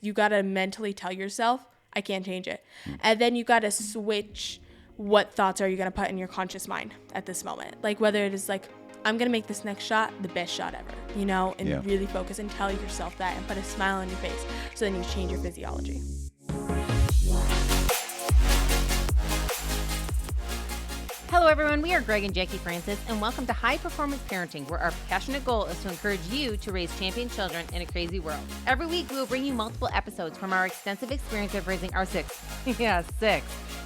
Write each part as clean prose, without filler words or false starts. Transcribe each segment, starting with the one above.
You got to mentally tell yourself, I can't change it. And then you got to switch what thoughts are you going to put in your conscious mind at this moment. Like whether it is like, I'm going to make this next shot the best shot ever, you know, and really focus and tell yourself that and put a smile on your face. So then you change your physiology. Hello everyone, we are Greg and Jacquie Francis, and welcome to High Performance Parenting, where our passionate goal is to encourage you to raise champion children in a crazy world. Every week, we will bring you multiple episodes from our extensive experience of raising our six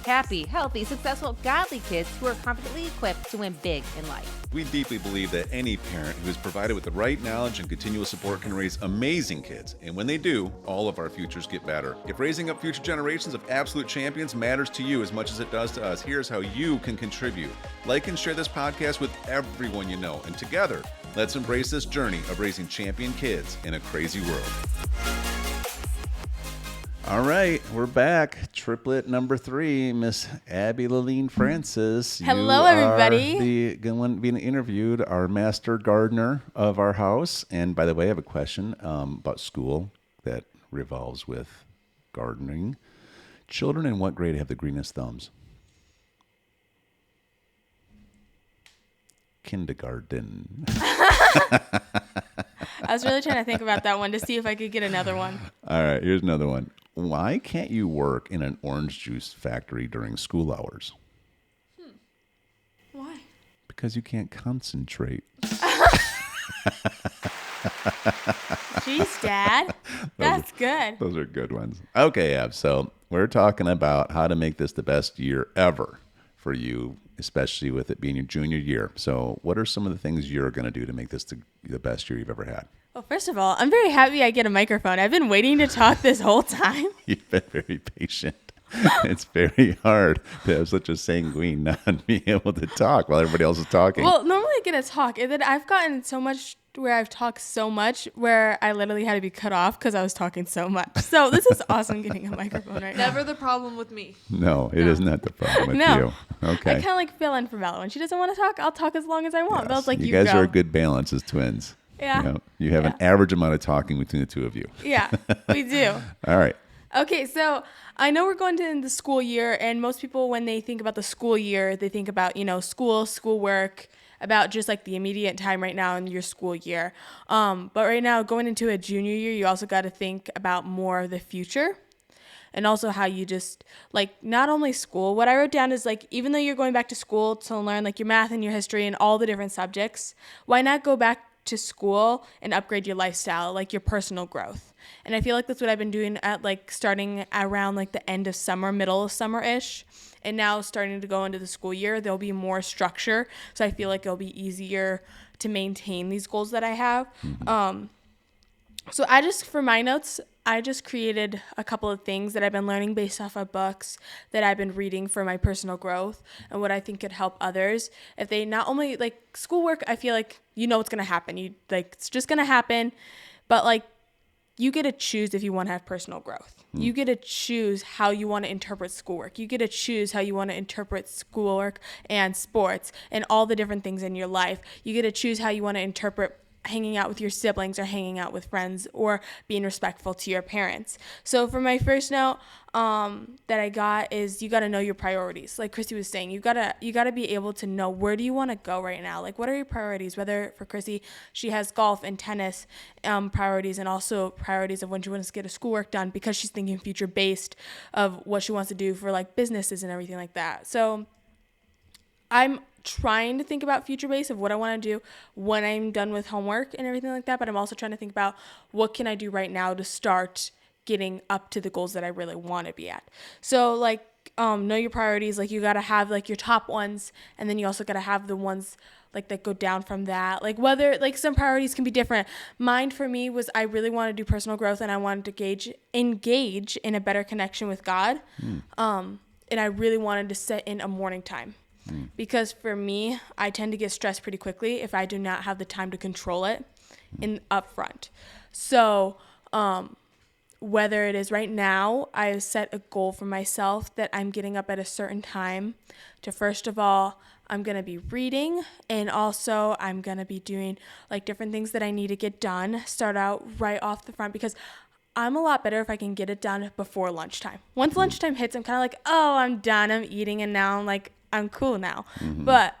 happy, healthy, successful, godly kids who are confidently equipped to win big in life. We deeply believe that any parent who is provided with the right knowledge and continual support can raise amazing kids. And when they do, all of our futures get better. If raising up future generations of absolute champions matters to you as much as it does to us, here's how you can contribute. Like and share this podcast with everyone you know. And together, let's embrace this journey of raising champion kids in a crazy world. All right, we're back. Triplet number 3, Miss Abby Laleen Francis. Hello, everybody. You are the one being interviewed, our master gardener of our house. And by the way, I have a question about school that revolves with gardening. Children in what grade have the greenest thumbs? Kindergarten. I was really trying to think about that one to see if I could get another one. All right, here's another one. Why can't you work in an orange juice factory during school hours? Why? Because you can't concentrate. Jeez, Dad. That's good. Those are good ones. Okay, Ab, so we're talking about how to make this the best year ever for you, especially with it being your junior year. So what are some of the things you're going to do to make this the best year you've ever had? Well, first of all, I'm very happy I get a microphone. I've been waiting to talk this whole time. You've been very patient. It's very hard to have such a sanguine not be able to talk while everybody else is talking. Well, normally I get to talk, and then I've gotten so much where I've talked so much where I literally had to be cut off because I was talking so much. So this is awesome getting a microphone right now. Never the problem with me. No, it is not the problem with No. you. Okay. I kind of like fill in for Bella. When she doesn't want to talk, I'll talk as long as I want. Yes. Bella's like, you you guys go. are a good balance as twins. Yeah. You have an average amount of talking between the two of you. Yeah, we do. All right. Okay, so I know we're going to the school year, and most people, when they think about the school year, they think about, schoolwork, about just like the immediate time right now in your school year. But right now, going into a junior year, you also got to think about more of the future. And also how you just, not only school. What I wrote down is, even though you're going back to school to learn, your math and your history and all the different subjects, why not go back to school and upgrade your lifestyle, your personal growth? And I feel like that's what I've been doing at, starting around, the end of summer, middle of summer-ish. And now starting to go into the school year, there'll be more structure. So I feel like it'll be easier to maintain these goals that I have. Mm-hmm. So for my notes, I just created a couple of things that I've been learning based off of books that I've been reading for my personal growth and what I think could help others. If they not only schoolwork, I feel like what's going to happen. It's just going to happen, but you get to choose if you want to have personal growth. You get to choose how you want to interpret schoolwork. You get to choose how you want to interpret schoolwork and sports and all the different things in your life. You get to choose how you want to interpret hanging out with your siblings or hanging out with friends or being respectful to your parents. So for my first note that I got is you got to know your priorities. Like Chrissy was saying, you got to be able to know where do you want to go right now? What are your priorities? Whether for Chrissy, she has golf and tennis priorities and also priorities of when she wants to get her schoolwork done because she's thinking future based of what she wants to do for businesses and everything like that. So I'm trying to think about future base of what I want to do when I'm done with homework and everything like that, but I'm also trying to think about what can I do right now to start getting up to the goals that I really want to be at. So know your priorities. You got to have your top ones, and then you also got to have the ones that go down from that. Whether some priorities can be different. Mine for me was I really want to do personal growth and I wanted to engage in a better connection with God. And I really wanted to set in a morning time. Because for me, I tend to get stressed pretty quickly if I do not have the time to control it up front. So whether it is right now, I have set a goal for myself that I'm getting up at a certain time to, first of all, I'm going to be reading, and also I'm going to be doing different things that I need to get done, start out right off the front, because I'm a lot better if I can get it done before lunchtime. Once lunchtime hits, I'm kind of like, oh, I'm done. I'm eating, and now I'm like, I'm cool now. But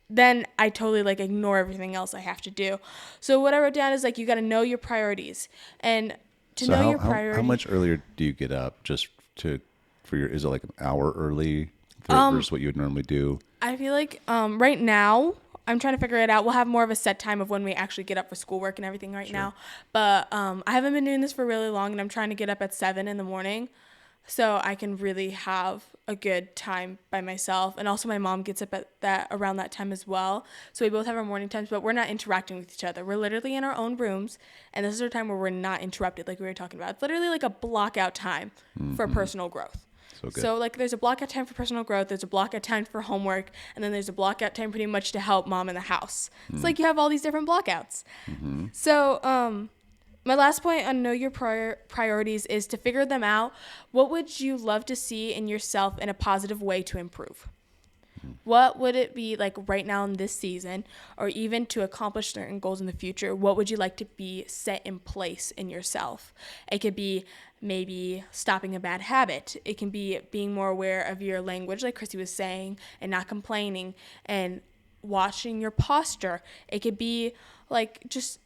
then I totally like ignore everything else I have to do. So what I wrote down is like, you got to know your priorities, and to know your priorities. How much earlier do you get up just is it like an hour early versus what you would normally do? I feel like right now I'm trying to figure it out. We'll have more of a set time of when we actually get up for schoolwork and everything right now. But I haven't been doing this for really long, and I'm trying to get up at 7 in the morning so I can really have a good time by myself. And also my mom gets up at around that time as well. So we both have our morning times, but we're not interacting with each other. We're literally in our own rooms, and this is our time where we're not interrupted like we were talking about. It's literally like a block out time for personal growth. So like there's a block out time for personal growth, there's a block out time for homework, and then there's a block out time pretty much to help mom in the house. It's like you have all these different blockouts. So my last point on know your priorities is to figure them out. What would you love to see in yourself in a positive way to improve? What would it be like right now in this season, or even to accomplish certain goals in the future? What would you like to be set in place in yourself? It could be maybe stopping a bad habit. It can be being more aware of your language, like Chrissy was saying, and not complaining, and watching your posture. It could be like just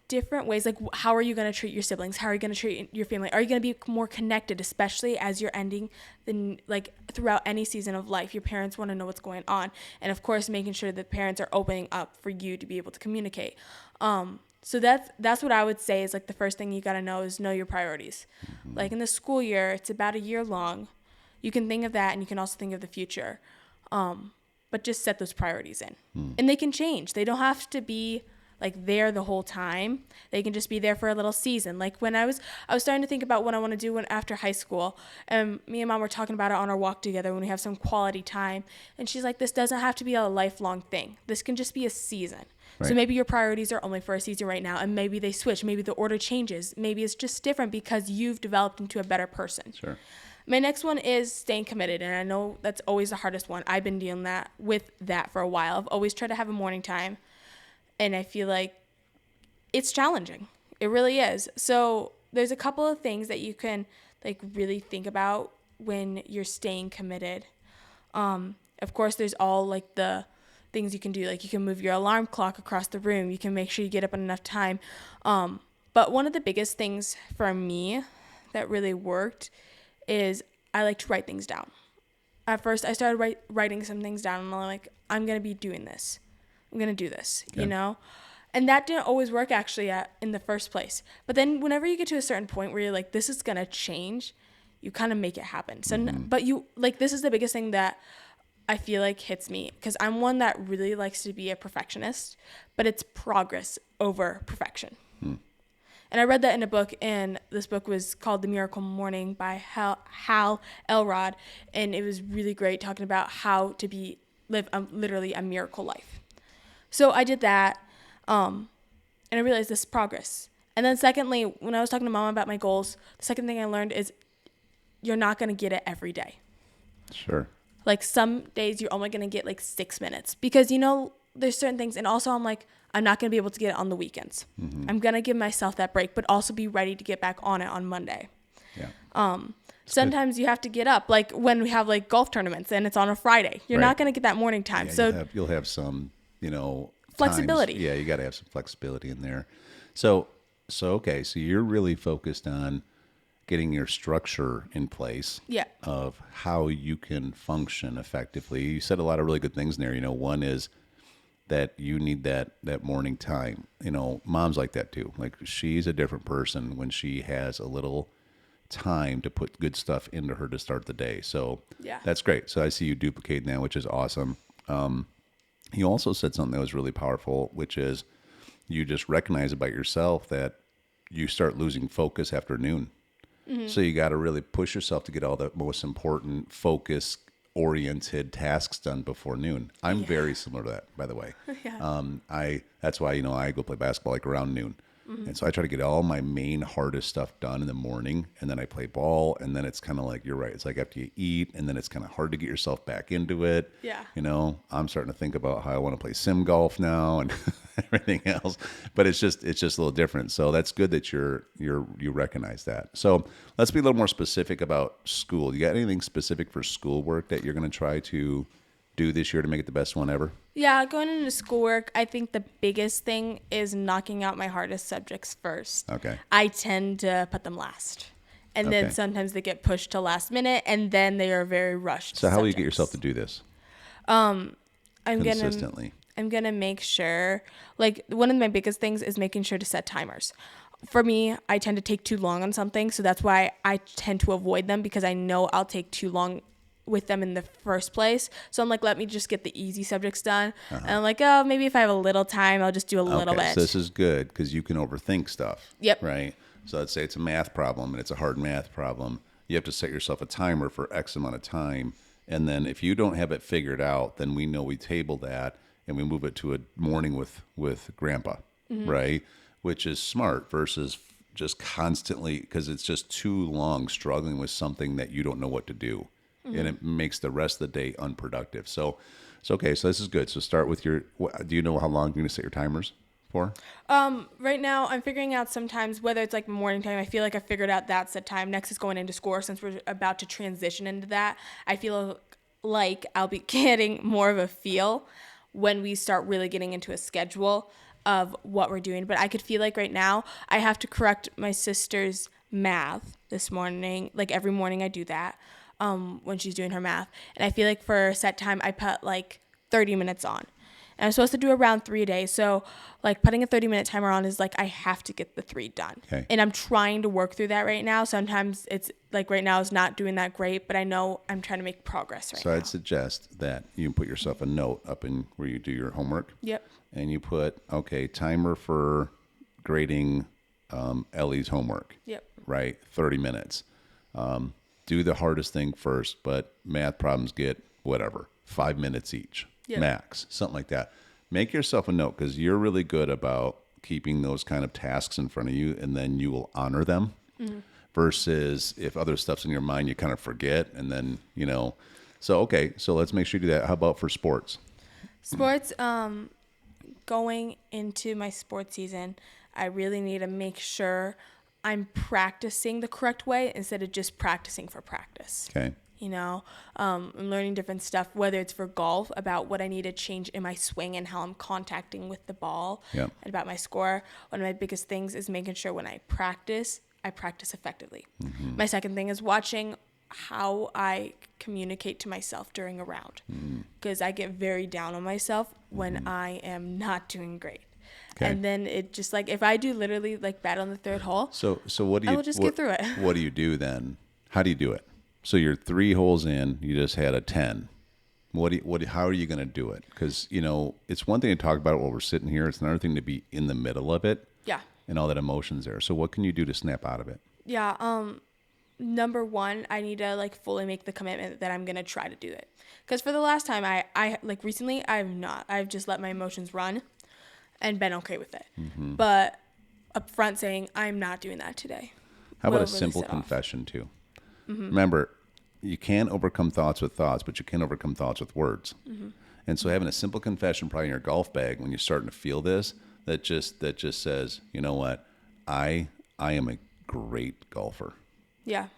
different ways, like how are you going to treat your siblings? How are you going to treat your family? Are you going to be more connected, especially as you're ending like throughout any season of life? Your parents want to know what's going on, and of course making sure that parents are opening up for you to be able to communicate. So that's what I would say is like the first thing you got to know is know your priorities. Like in the school year, it's about a year long. You can think of that, and you can also think of the future, but just set those priorities in, and they can change. They don't have to be like there the whole time. They can just be there for a little season. Like when I was starting to think about what I want to do after high school, and me and mom were talking about it on our walk together when we have some quality time. And she's like, this doesn't have to be a lifelong thing. This can just be a season. Right. So maybe your priorities are only for a season right now, and maybe they switch. Maybe the order changes. Maybe it's just different because you've developed into a better person. Sure. My next one is staying committed, and I know that's always the hardest one. I've been dealing with that for a while. I've always tried to have a morning time, and I feel like it's challenging. It really is. So there's a couple of things that you can like really think about when you're staying committed. Of course, there's all like the things you can do. Like you can move your alarm clock across the room. You can make sure you get up in enough time. But one of the biggest things for me that really worked is I like to write things down. At first, I started writing some things down, and I'm like, I'm going to be doing this. I'm going to do this, you know? And that didn't always work actually in the first place. But then whenever you get to a certain point where you're like, this is going to change, you kind of make it happen. So, but you like, this is the biggest thing that I feel like hits me, because I'm one that really likes to be a perfectionist, but it's progress over perfection. And I read that in a book, and this book was called The Miracle Morning by Hal Elrod. And it was really great, talking about how to live literally a miracle life. So I did that, and I realized this is progress. And then secondly, when I was talking to mom about my goals, the second thing I learned is you're not going to get it every day. Sure. Like some days you're only going to get like 6 minutes, because, you know, there's certain things. And also I'm like, I'm not going to be able to get it on the weekends. I'm going to give myself that break, but also be ready to get back on it on Monday. Yeah. Sometimes you have to get up, like when we have like golf tournaments and it's on a Friday. You're not going to get that morning time. Yeah, so you'll have some, you know, flexibility. Yeah, you got to have some flexibility in there. So okay, so you're really focused on getting your structure in place. Yeah. Of how you can function effectively. You said a lot of really good things in there. You know, one is that you need that morning time. You know, mom's like that too. Like she's a different person when she has a little time to put good stuff into her to start the day. So yeah, that's great. So I see you duplicating that, which is awesome. You also said something that was really powerful, which is you just recognize about yourself that you start losing focus after noon. So you got to really push yourself to get all the most important focus-oriented tasks done before noon. I'm very similar to that, by the way. That's why, you know, I go play basketball like around noon. And so I try to get all my main hardest stuff done in the morning, and then I play ball, and then it's kind of like, you're right, it's like after you eat, and then it's kind of hard to get yourself back into it. Yeah. I'm starting to think about how I want to play sim golf now and everything else, but it's just a little different. So that's good that you recognize that. So let's be a little more specific about school. You got anything specific for schoolwork that you're going to try to do this year to make it the best one ever? Yeah, going into schoolwork, I think the biggest thing is knocking out my hardest subjects first. Okay. I tend to put them last. And then sometimes they get pushed to last minute, and then they are very rushed. So how will you get yourself to do this? Consistently. I'm going to make sure, like, one of my biggest things is making sure to set timers. For me, I tend to take too long on something, so that's why I tend to avoid them, because I know I'll take too long with them in the first place. So I'm like, let me just get the easy subjects done. And I'm like, oh, maybe if I have a little time, I'll just do a little bit. So this is good because you can overthink stuff. Yep. Right. So let's say it's a math problem and it's a hard math problem. You have to set yourself a timer for X amount of time. And then if you don't have it figured out, then we know we table that and we move it to a morning with grandpa, right? Which is smart versus just constantly, because it's just too long struggling with something that you don't know what to do. And it makes the rest of the day unproductive. So okay. So this is good. So start with do you know how long you're going to set your timers for? Right now I'm figuring out sometimes whether it's like morning time. I feel like I figured out that set time. Next is going into school. Since we're about to transition into that, I feel like I'll be getting more of a feel when we start really getting into a schedule of what we're doing. But I could feel like right now I have to correct my sister's math this morning. Like every morning I do that. When she's doing her math. And I feel like for set time, I put like 30 minutes on. And I'm supposed to do around 3 a day. So like putting a 30-minute timer on is like, I have to get the 3 done. Okay. And I'm trying to work through that right now. Sometimes it's like right now is not doing that great, but I know I'm trying to make progress right now. So I'd suggest that you put yourself a note up in where you do your homework. Yep. And you put, timer for grading Ellie's homework. Yep. Right? 30 minutes. Do the hardest thing first, but math problems get 5 minutes each, max, something like that. Make yourself a note because you're really good about keeping those kind of tasks in front of you, and then you will honor them. Versus if other stuff's in your mind, you kind of forget, and then So let's make sure you do that. How about for sports? Sports, going into my sports season, I really need to make sure I'm practicing the correct way instead of just practicing for practice. Okay. I'm learning different stuff, whether it's for golf, about what I need to change in my swing and how I'm contacting with the ball, and about my score. One of my biggest things is making sure when I practice effectively. My second thing is watching how I communicate to myself during a round, because I get very down on myself when I am not doing great. Okay. And then it just like, if I do literally like bad on the third hole, so what do you? I will just get through it. What do you do then? How do you do it? So you're 3 holes in, you just had a 10. How are you going to do it? Because it's one thing to talk about it while we're sitting here. It's another thing to be in the middle of it. Yeah. And all that emotion's there. So what can you do to snap out of it? Yeah. Number one, I need to like fully make the commitment that I'm going to try to do it. Because for the last time, I like recently, I've just let my emotions run and been okay with it. But up front saying, I'm not doing that today. How about a simple confession too? Remember, you can't overcome thoughts with thoughts, but you can overcome thoughts with words. And so having a simple confession probably in your golf bag when you're starting to feel this, that just says, you know what, I am a great golfer. Yeah.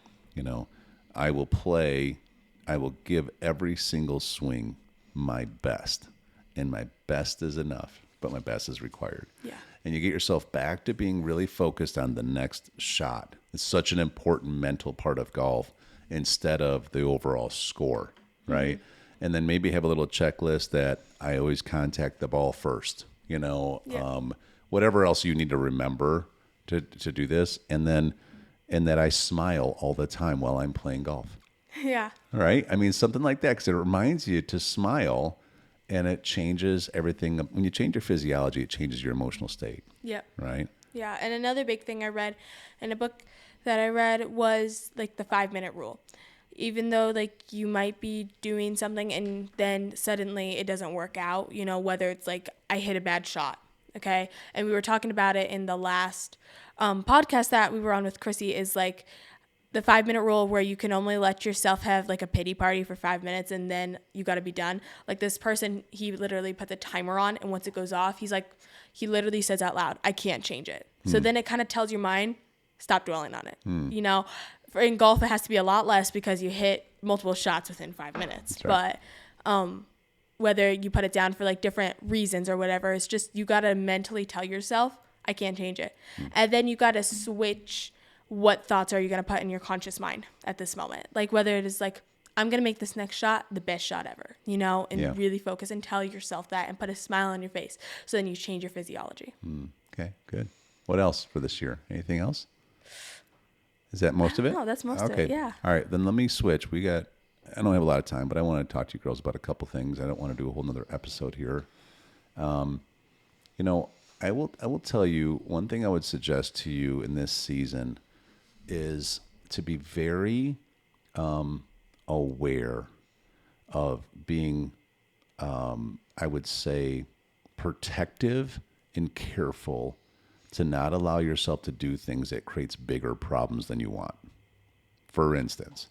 I will give every single swing my best, and my best is enough, but my best is required. Yeah. And you get yourself back to being really focused on the next shot. It's such an important mental part of golf instead of the overall score, right? And then maybe have a little checklist that I always contact the ball first, whatever else you need to remember to do this. And that I smile all the time while I'm playing golf. Yeah. All right. I mean, something like that, because it reminds you to smile. And it changes everything. When you change your physiology, it changes your emotional state. Yep. Right? Yeah. And another big thing I read in a book that I read was like the 5-minute rule. Even though like you might be doing something and then suddenly it doesn't work out, whether it's like I hit a bad shot Okay. And we were talking about it in the last podcast that we were on with Chrissy, is like the 5-minute rule, where you can only let yourself have like a pity party for 5 minutes and then you got to be done. Like this person, he literally put the timer on, and once it goes off, he literally says out loud, I can't change it. So then it kind of tells your mind, stop dwelling on it. You know, in golf, it has to be a lot less because you hit multiple shots within 5 minutes. That's right. But whether you put it down for like different reasons or whatever, it's just, you got to mentally tell yourself, I can't change it. And then you got to switch, what thoughts are you going to put in your conscious mind at this moment? Like whether it is like, I'm going to make this next shot the best shot ever, you know, and really focus and tell yourself that and put a smile on your face. So then you change your physiology. Okay, good. What else for this year? Anything else? Is that most of it? No, that's most of it, yeah. All right, then let me switch. I don't have a lot of time, but I want to talk to you girls about a couple things. I don't want to do a whole nother episode here. You know, I will tell you one thing I would suggest to you in this season is to be very aware of being, I would say, protective and careful to not allow yourself to do things that creates bigger problems than you want. For instance,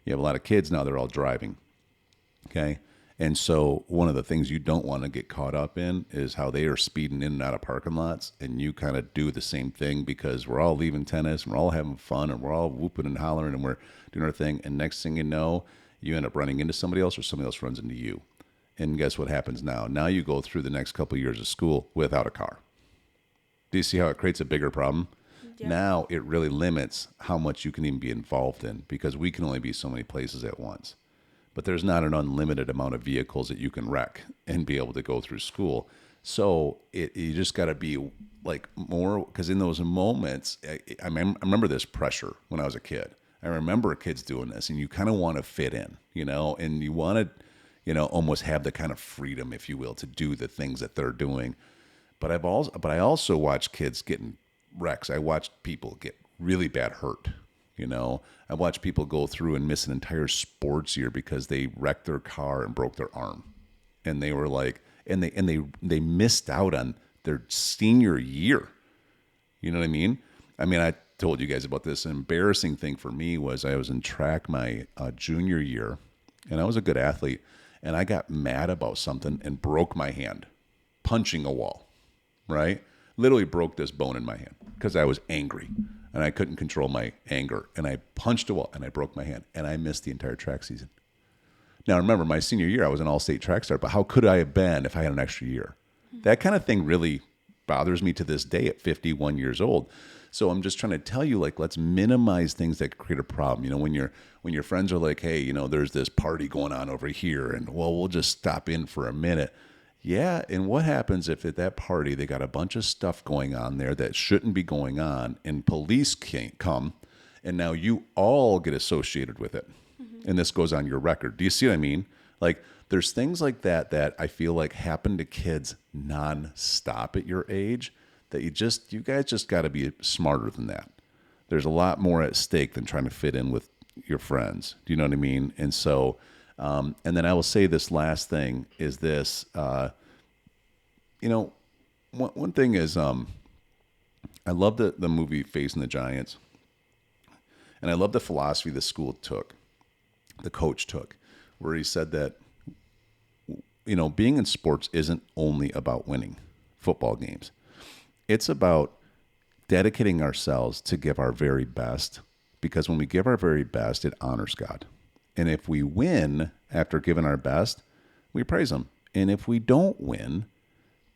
you have a lot of kids now, they're all driving, okay? And so one of the things you don't want to get caught up in is how they are speeding in and out of parking lots, and you kind of do the same thing because we're all leaving tennis, and we're all having fun, and we're all whooping and hollering, and we're doing our thing, and next thing you know, you end up running into somebody else or somebody else runs into you. And guess what happens now? Now you go through the next couple of years of school without a car. Do you see how it creates a bigger problem? Yeah. Now it really limits how much you can even be involved in, because we can only be so many places at once. But there's not an unlimited amount of vehicles that you can wreck and be able to go through school. So you just got to be like more, because in those moments, I remember this pressure when I was a kid. I remember kids doing this, and you kind of want to fit in, you know, and you want to, you know, almost have the kind of freedom, if you will, to do the things that they're doing. But I also watch kids getting wrecks. I watched people get really bad hurt. You know, I watched people go through and miss an entire sports year because they wrecked their car and broke their arm, and they were like, and they missed out on their senior year. You know what I mean? I mean, I told you guys about this. An embarrassing thing for me was I was in track my junior year, and I was a good athlete, and I got mad about something and broke my hand, punching a wall. Right? Literally broke this bone in my hand because I was angry and I couldn't control my anger. And I punched a wall and I broke my hand, and I missed the entire track season. Now, remember, my senior year, I was an all-state track star, but how could I have been if I had an extra year? That kind of thing really bothers me to this day at 51 years old. So I'm just trying to tell you, like, let's minimize things that create a problem. You know, when your friends are like, hey, you know, there's this party going on over here, and well, we'll just stop in for a minute. Yeah, and what happens if at that party they got a bunch of stuff going on there that shouldn't be going on, and police can't come, and now you all get associated with it, and this goes on your record. Do you see what I mean? Like, there's things like that that I feel like happen to kids nonstop at your age that you guys just got to be smarter than that. There's a lot more at stake than trying to fit in with your friends. Do you know what I mean? And so... and then I will say this last thing is this, you know, one thing is, I love the movie Facing the Giants, and I love the philosophy the coach took, where he said that, you know, being in sports isn't only about winning football games. It's about dedicating ourselves to give our very best, because when we give our very best, it honors God. And if we win after giving our best, we praise him. And if we don't win,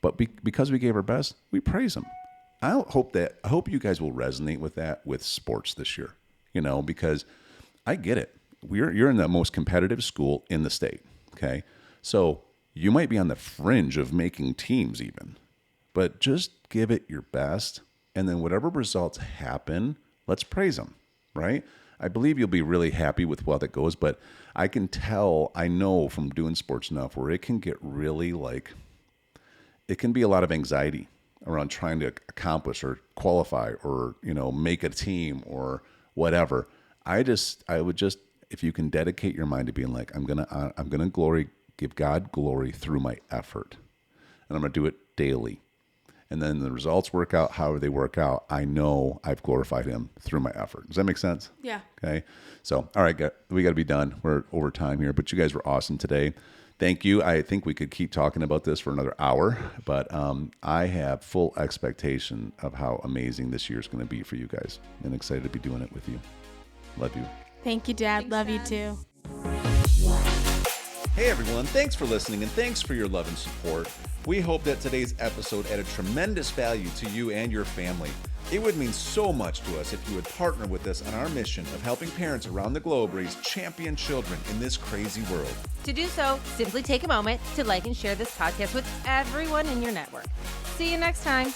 but because we gave our best, we praise him. I hope you guys will resonate with that with sports this year, you know, because I get it. You're in the most competitive school in the state, okay? So you might be on the fringe of making teams even, but just give it your best, and then whatever results happen, let's praise them, right? I believe you'll be really happy with how that goes, but I know from doing sports enough where it can get really it can be a lot of anxiety around trying to accomplish or qualify or, you know, make a team or whatever. I would just, if you can dedicate your mind to being like, I'm going to give God glory through my effort, and I'm going to do it daily. and then the results work out however they work out, I know I've glorified him through my effort. Does that make sense? Yeah. Okay. So, all right, we got to be done. We're over time here, but you guys were awesome today. Thank you. I think we could keep talking about this for another hour, but I have full expectation of how amazing this year is going to be for you guys, and excited to be doing it with you. Love you. Thank you, Dad. Love you too. Hey everyone, thanks for listening and thanks for your love and support. We hope that today's episode added tremendous value to you and your family. It would mean so much to us if you would partner with us on our mission of helping parents around the globe raise champion children in this crazy world. To do so, simply take a moment to like and share this podcast with everyone in your network. See you next time.